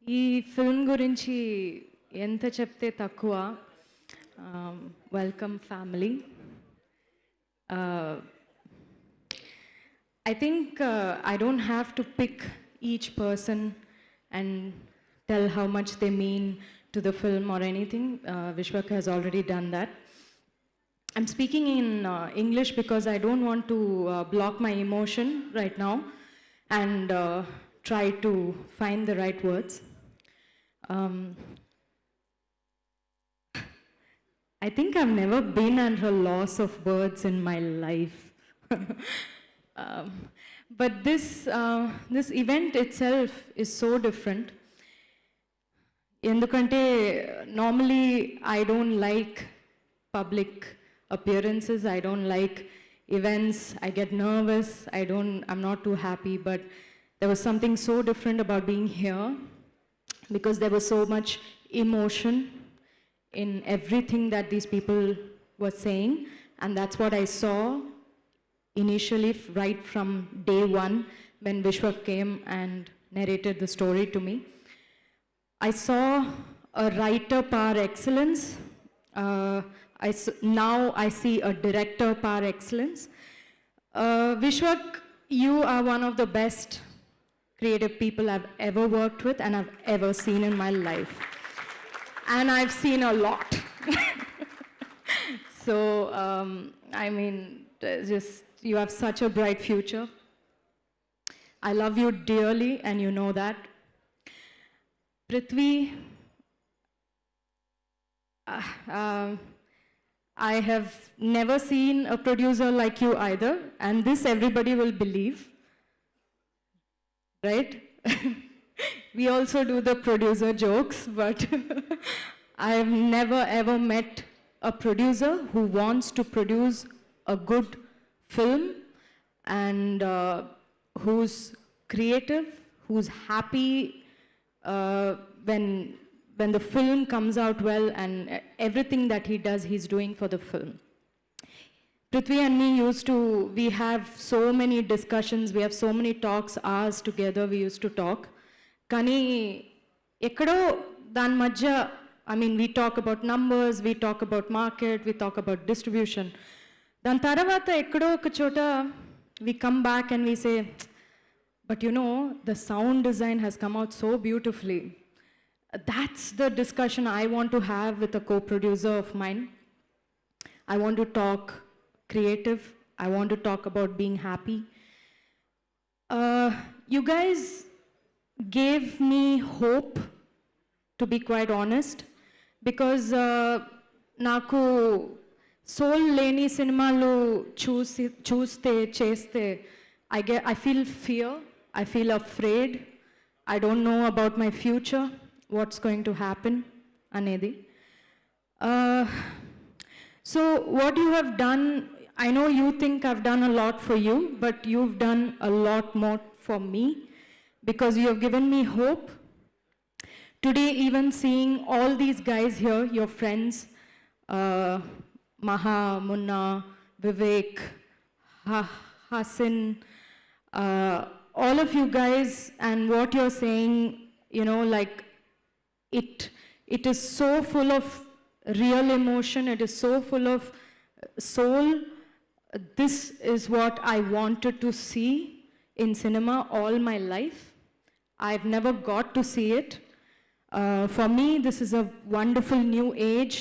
ఈ ఫిల్మ్ గురించి ఎంత చెప్తే తక్కువ. Welcome family. I think I don't have to pick each person and tell how much they mean to the film or anything. Vishwak has already done that. I'm speaking in English because I don't want to block my emotion right now and try to find the right words. I think I've never been under a loss of words in my life. But this event itself is so different. Endukante normally I don't like public appearances. I don't like events. I get nervous. I'm not too happy, but there was something so different about being here because there was so much emotion in everything that these people were saying, and that's what I saw initially right from day one when Vishwak came and narrated the story to me. I saw a writer par excellence. Now I see a director par excellence. Vishwak, you are one of the best creative people I've ever worked with and I've ever seen in my life. And I've seen a lot. So, I mean, you have such a bright future. I love you dearly, and you know that. Prithvi, I have never seen a producer like you either, and this everybody will believe, right? We also do the producer jokes, but I've never ever met a producer who wants to produce a good film and who's creative, who's happy when the film comes out well, and everything that he does, he's doing for the film. Prithvi and me we have so many discussions, we have so many talks, hours together we used to talk. Kani ekkado dan madhya, I mean, we talk about numbers, we talk about market, we talk about distribution. Dan taravata ekkado oka chota we come back and we say, but you know, the sound design has come out so beautifully. That's the discussion I want to have with a co-producer of mine. I want to talk creative. I want to talk about being happy. You guys gave me hope, to be quite honest, because నాకు soul లేని సినిమాలు చూస్తే చేస్తే I feel fear, I feel afraid, I don't know about my future, what's going to happen అనేది. So what you have done, I know you think I've done a lot for you, but you've done a lot more for me because you have given me hope. Today, even seeing all these guys here, your friends, Maha, Munna, Vivek, Hassan, all of you guys, and what you're saying, you know, like it is so full of real emotion, it is so full of soul. This is what I wanted to see in cinema all my life. I've never got to see it. For me, this is a wonderful new age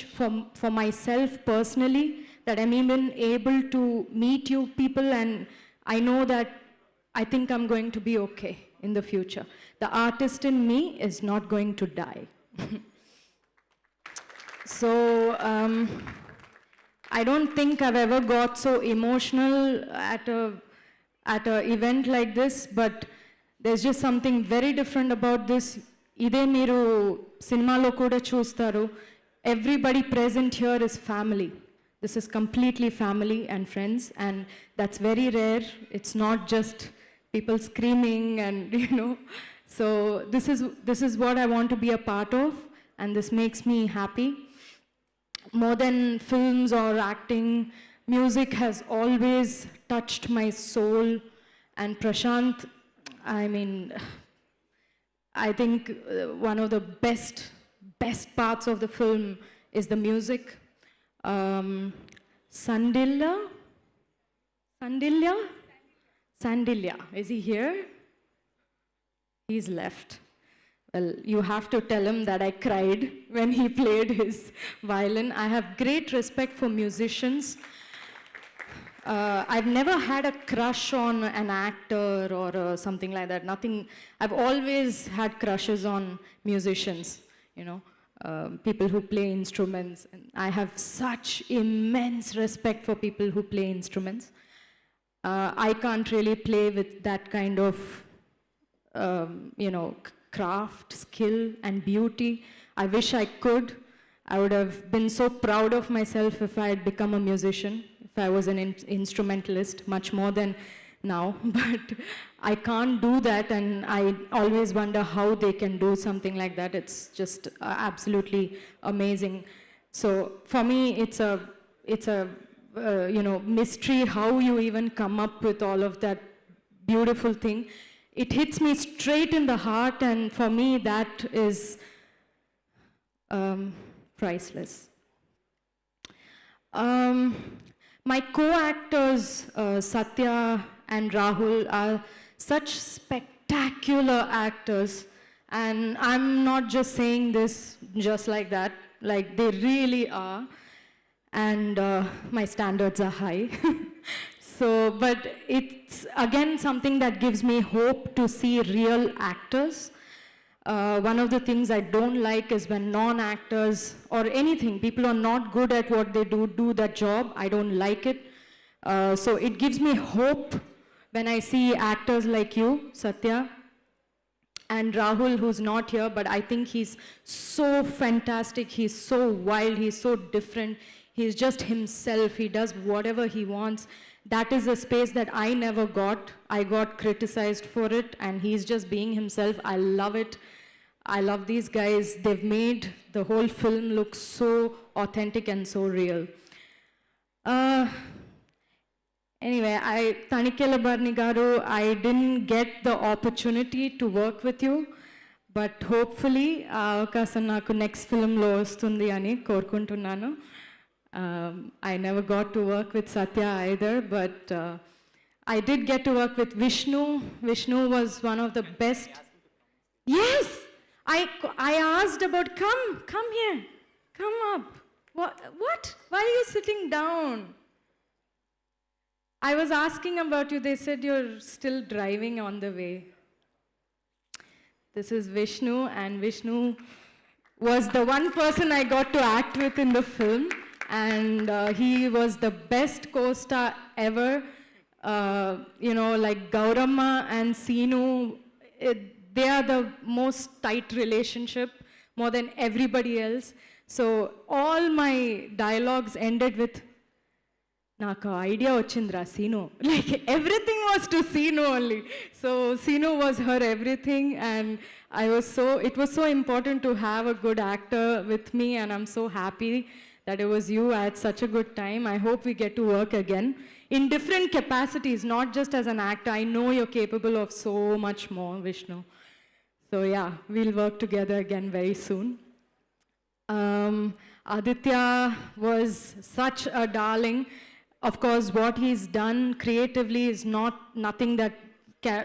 for myself personally, that I'm even able to meet you people, and I know that I think I'm going to be okay in the future. The artist in me is not going to die. So, I don't think I've ever got so emotional at a event like this, but there's just something very different about this. Ide meeru cinemalo kuda chustaru. Everybody present here is family. This is completely family and friends, and that's very rare. It's not just people screaming and, you know. So this is what I want to be a part of, and this makes me happy. More than films or acting, music has always touched my soul, and Prashant, I mean, I think one of the best parts of the film is the music. Um, Sandilya? Sandilya? Sandilya, is he here? He's left. Well, you have to tell him that I cried when he played his violin. I have great respect for musicians. I've never had a crush on an actor or something like that. Nothing. I've always had crushes on musicians, you know, people who play instruments. And I have such immense respect for people who play instruments. I can't really play with that kind of, you know, craft, skill, and beauty. I wish I could. I would have been so proud of myself if I had become a musician, if I was an instrumentalist, much more than now. But I can't do that, and I always wonder how they can do something like that. It's just absolutely amazing. So for me, it's a you know, mystery how you even come up with all of that beautiful thing. It hits me straight in the heart, and for me, that is priceless. My co-actors, Satya and Rahul, are such spectacular actors, and I'm not just saying this just like that, like they really are, and my standards are high. So, but it's again something that gives me hope to see real actors. One of the things I don't like is when non-actors or anything, people who are not good at what they do that job. I don't like it. So it gives me hope when I see actors like you, Satya, and Rahul, who's not here, but I think he's so fantastic. He's so wild. He's so different. He's just himself. He does whatever he wants. That is a space that I never got. I got criticized for it, and he's just being himself. I love it. I love these guys. They've made the whole film look so authentic and so real. Anyway, Tanikela Barni garu, I didn't get the opportunity to work with you, but hopefully, avakasam naaku next film lo vastundi ani korukuntunnanu. I never got to work with Satya either, but I did get to work with Vishnu. Vishnu was one of the best. Yes, I asked about, come here, come up. What? Why are you sitting down? I was asking about you. They said you're still driving on the way. This is Vishnu, and Vishnu was the one person I got to act with in the film. And he was the best co-star ever. You know, like Gauramma and Seenu, they are the most tight relationship, more than everybody else. So all my dialogues ended with, Naka idea ochindra Seenu. Like everything was to Seenu only. So Seenu was her everything, and it was so important to have a good actor with me, and I'm so happy that it was you. I had such a good time. I hope we get to work again in different capacities, not just as an actor. I know you're capable of so much more, Vishnu. So yeah, we'll work together again very soon. Aditya was such a darling. Of course, what he's done creatively is nothing that,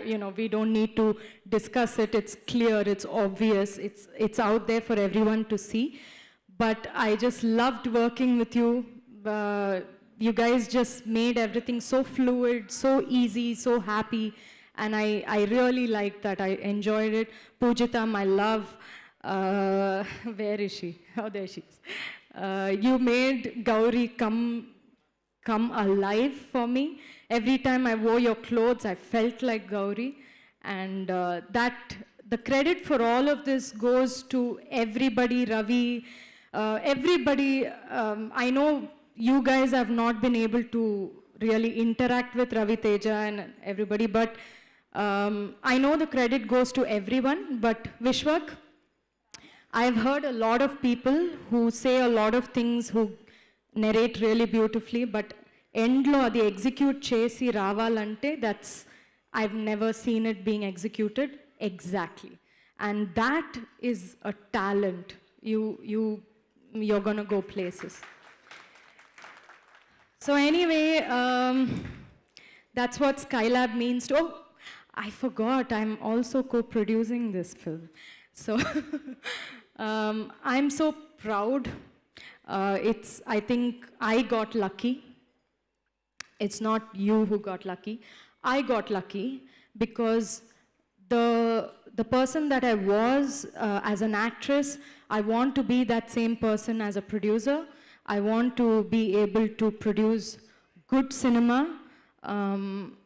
you know, we don't need to discuss it. It's clear, it's obvious, it's out there for everyone to see. But I just loved working with you. You guys just made everything so fluid, so easy, so happy. And I really liked that. I enjoyed it. Pujita, my love. Where is she? Oh, there she is. You made Gauri come alive for me. Every time I wore your clothes, I felt like Gauri. And the credit for all of this goes to everybody, Ravi, everybody. I know you guys have not been able to really interact with Ravi Teja and everybody, but I know the credit goes to everyone, but Vishwak, I've heard a lot of people who say a lot of things, who narrate really beautifully, but endlo adi execute chesi ravalante, I've never seen it being executed exactly. And that is a talent. You're gonna go places. So anyway, that's what Skylab means to, oh, I forgot, I'm also co-producing this film. So I'm so proud. I think I got lucky. It's not you who got lucky. I got lucky because the person that I was as an actress, I want to be that same person as a producer. I want to be able to produce good cinema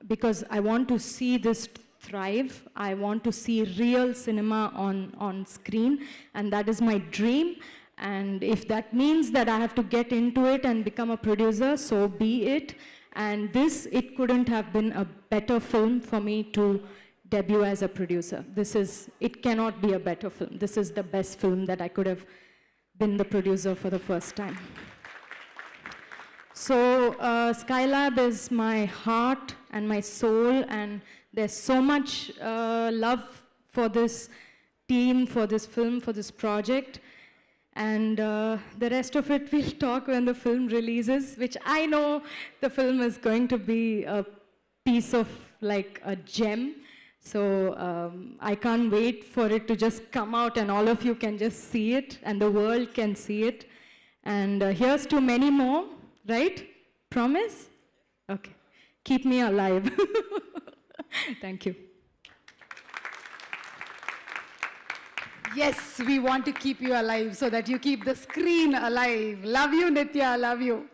because I want to see this thrive. I want to see real cinema on screen, and that is my dream. And if that means that I have to get into it and become a producer, so be it. And it couldn't have been a better film for me to debut as a producer. It cannot be a better film. This is the best film that I could have been the producer for the first time. So Skylab is my heart and my soul, and there's so much love for this team, for this film, for this project. And the rest of it we'll talk when the film releases, which I know the film is going to be a piece of like a gem. So I can't wait for it to just come out and all of you can just see it and the world can see it. And here's to many more, right? Promise? Okay. Keep me alive. Thank you. Yes, we want to keep you alive so that you keep the screen alive. Love you, Nitya. Love you.